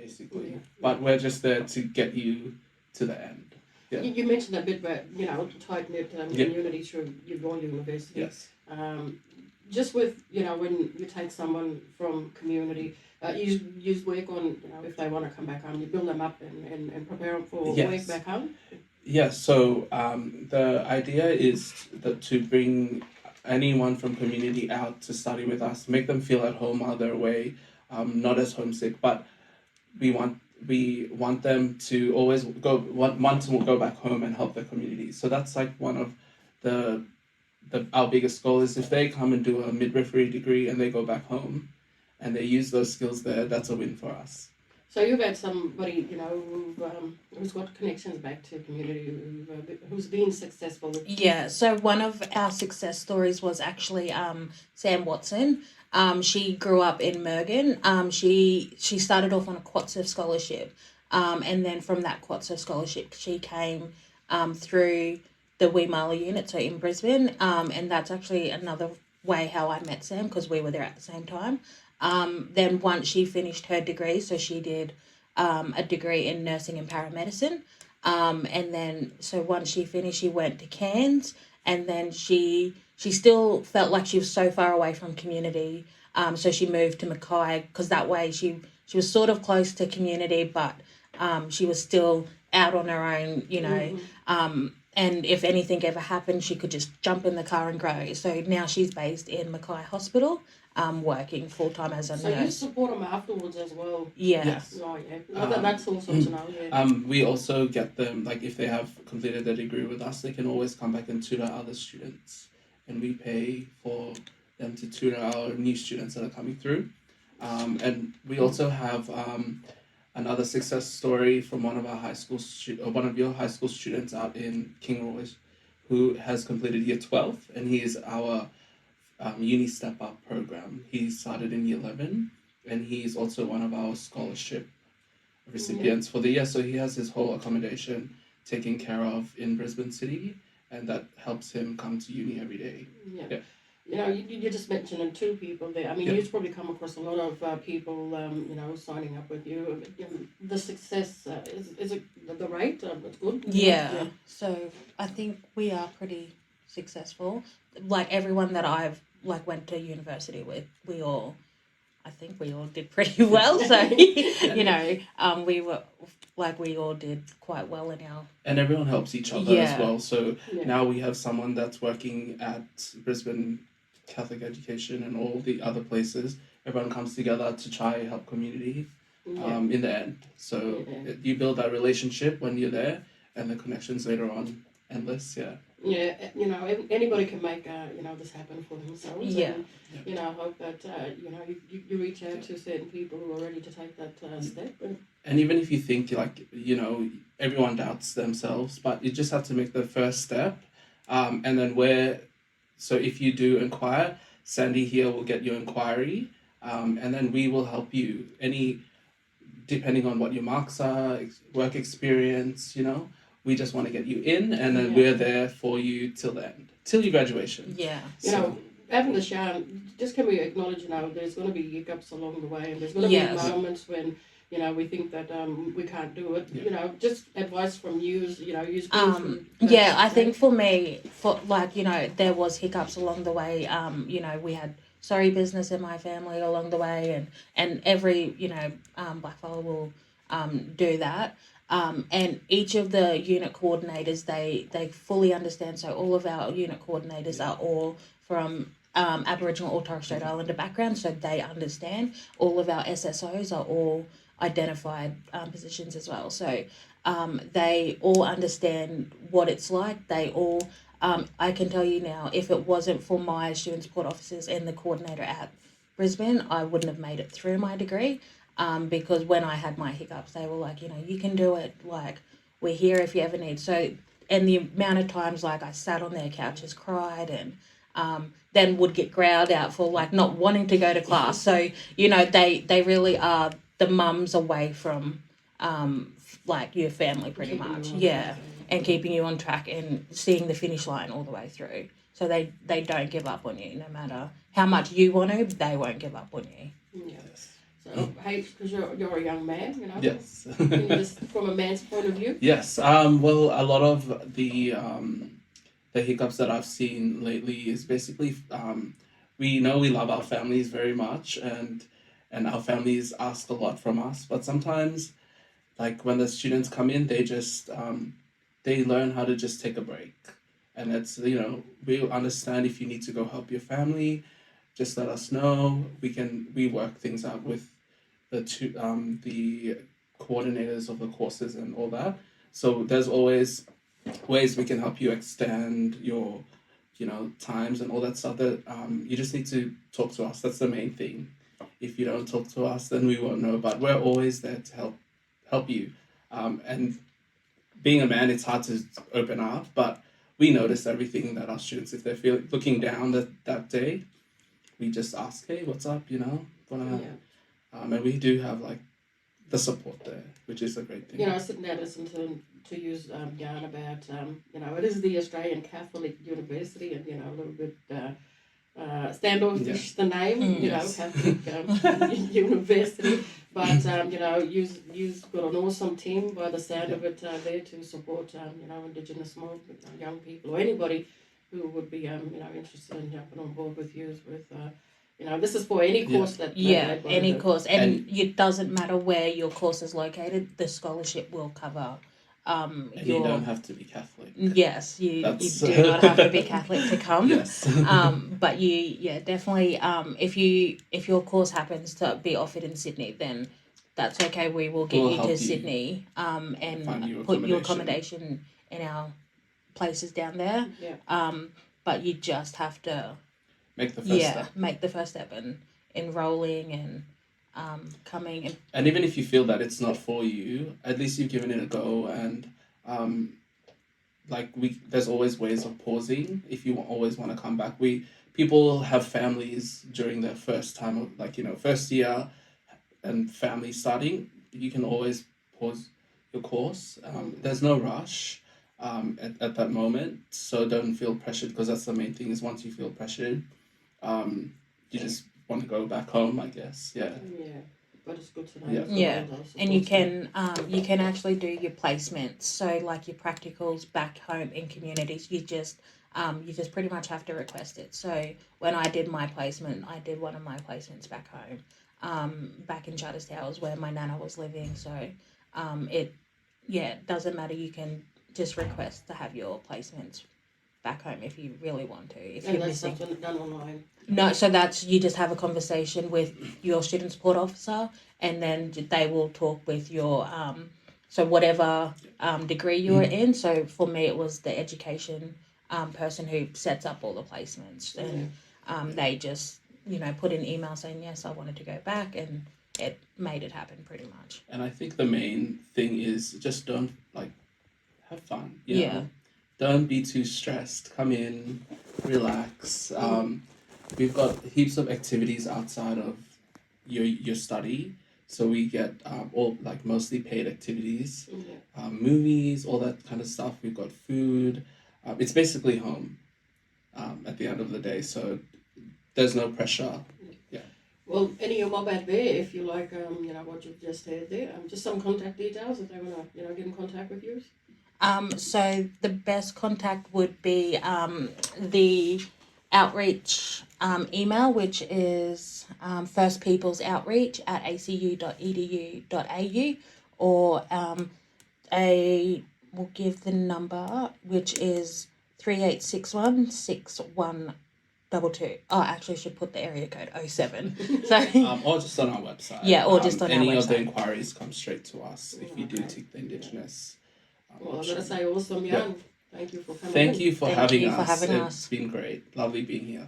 basically. Yeah. But we're just there to get you to the end. Yeah. You mentioned a bit about, tight-knit community through your university. Yes. Just with, when you take someone from community, you work on, if they want to come back home, you build them up and prepare them for Yes. work back home? Yes, so the idea is to bring anyone from community out to study with us, make them feel at home while they're away, not as homesick, but we want them to always want to go back home and help their community. So that's like one of the our biggest goal is if they come and do a midwifery degree and they go back home and they use those skills there, that's a win for us. So you've had somebody, who's got connections back to community, who's been successful. Yeah, so one of our success stories was actually Sam Watson. She grew up in Mergen. She started off on a QuatSurf scholarship, and then from that QuatSurf scholarship, she came through the Weemala unit, so in Brisbane, and that's actually another way how I met Sam, because we were there at the same time. Then once she finished her degree, so she did a degree in nursing and paramedicine, and then so once she finished, she went to Cairns, and then she still felt like she was so far away from community, so she moved to Mackay, because that way she was sort of close to community, but she was still out on her own, and if anything ever happened, she could just jump in the car and go. So now she's based in Mackay Hospital, working full-time as a nurse. So you support them afterwards as well? Yeah. Yes. Oh, yeah. That's awesome to know, yeah. We also get them, like if they have completed their degree with us, they can always come back and tutor other students. And we pay for them to tutor our new students that are coming through. And we also have another success story from one of our one of your high school students out in Kingroy, who has completed year 12, and he is our uni step up program. He started in year 11, and he's also one of our scholarship recipients for the year. So he has his whole accommodation taken care of in Brisbane City, and that helps him come to uni every day. Yeah. You just mentioned 2 people there. I mean, Yeah. you've probably come across a lot of people, signing up with you. The success, is it the rate? It's good? Yeah. So I think we are pretty successful. Like everyone that I've went to university with, we all did pretty well. So we were we all did quite well in our. And everyone helps each other as well. So now we have someone that's working at Brisbane Catholic Education and all the other places. Everyone comes together to try and help community in the end. So you build that relationship when you're there, and the connections later on endless. Yeah. Yeah, anybody can make this happen for themselves. Yeah. And, I hope that you reach out to certain people who are ready to take that step. And even if you think everyone doubts themselves, but you just have to make the first step, and then so if you do inquire, Sandy here will get your inquiry, and then we will help you depending on what your marks are, work experience, we just want to get you in, and then we're there for you till the end, till your graduation. Yeah. Having the show, just can we acknowledge, there's going to be hiccups along the way, and there's going to be moments when, we think that we can't do it. Yeah. Just advice from you, I think for me, there was hiccups along the way. We had sorry business in my family along the way, and every blackfellow will do that. And each of the unit coordinators, they fully understand. So all of our unit coordinators are all from Aboriginal or Torres Strait Islander background, so they understand. All of our SSOs are all identified positions as well. So they all understand what it's like. They all, I can tell you now, if it wasn't for my student support officers and the coordinator at Brisbane, I wouldn't have made it through my degree. Because when I had my hiccups, they were like, you can do it, we're here if you ever need. So, and the amount of times, I sat on their couches, cried, and then would get growled out for, not wanting to go to class. So, they really are the mums away from, your family pretty much. Yeah, and keeping you on track and seeing the finish line all the way through. So they don't give up on you, no matter how much you want to, they won't give up on you. Yes. So H, because you're a young man, you know. Yes. Can you just, from a man's point of view? Yes. Well, a lot of the hiccups that I've seen lately is basically we know we love our families very much, and our families ask a lot from us, but sometimes, like when the students come in, they just they learn how to just take a break, and it's, we understand if you need to go help your family, just let us know. We work things out with the coordinators of the courses and all that. So there's always ways we can help you extend your times and all that stuff. That you just need to talk to us. That's the main thing. If you don't talk to us, then we won't know, but we're always there to help you. And being a man, it's hard to open up, but we notice everything that our students, if they're looking down that day, we just ask, hey, what's up, and we do have like the support there, which is a great thing. Sitting there listening to use yarn about, it is the Australian Catholic University, and, a little bit standoffish, the name, Yes. Catholic University. But, you've got an awesome team by the sound of it there to support, Indigenous young people, or anybody who would be, interested in jumping on board with you with, this is for any course that any course, and it doesn't matter where your course is located. The scholarship will cover. You don't have to be Catholic. Yes, you do not have to be Catholic to come. Yes. But definitely. If your course happens to be offered in Sydney, then that's okay. We will get you to Sydney. And put your accommodation in our places down there. Yeah. But you just have to make the first step. Make the first step and enrolling and coming. And even if you feel that it's not for you, at least you've given it a go. And there's always ways of pausing if you always want to come back. People have families during their first time of first year and family starting. You can always pause your course. There's no rush at that moment, so don't feel pressured, because that's the main thing. Is once you feel pressured, you just want to go back home, I guess. Yeah, but it's good to know. Yeah, and you can actually do your placements, so like your practicals back home in communities. You just pretty much have to request it. So when I did my placement, I did one of my placements back home, back in Charters Towers where my nana was living. So it doesn't matter. You can just request to have your placements back home if you really want to. If and you're that's missing, something done online. No, so that's, you just have a conversation with your student support officer, and then they will talk with your so whatever degree you're in. So for me, it was the education person who sets up all the placements, and they just put an email saying yes, I wanted to go back, and it made it happen pretty much. And I think the main thing is just don't have fun. You know? Don't be too stressed. Come in, relax. We've got heaps of activities outside of your study, so we get all mostly paid activities, movies, all that kind of stuff. We've got food. It's basically home at the end of the day, so there's no pressure. Well, any of your mob out there, if you like, what you've just heard there, just some contact details if they want to, get in contact with you. So the best contact would be the outreach email, which is firstpeoplesoutreach@acu.edu.au, or we'll give the number, which is 38616122. Oh, actually, I should put the area code 07. So or just on our website. Yeah, or just on our website. Any of the inquiries come straight to us if you do take the Indigenous. Well, I've got to say, awesome, Jan. Thank you for coming. Thank you for having us. It's been great. Lovely being here.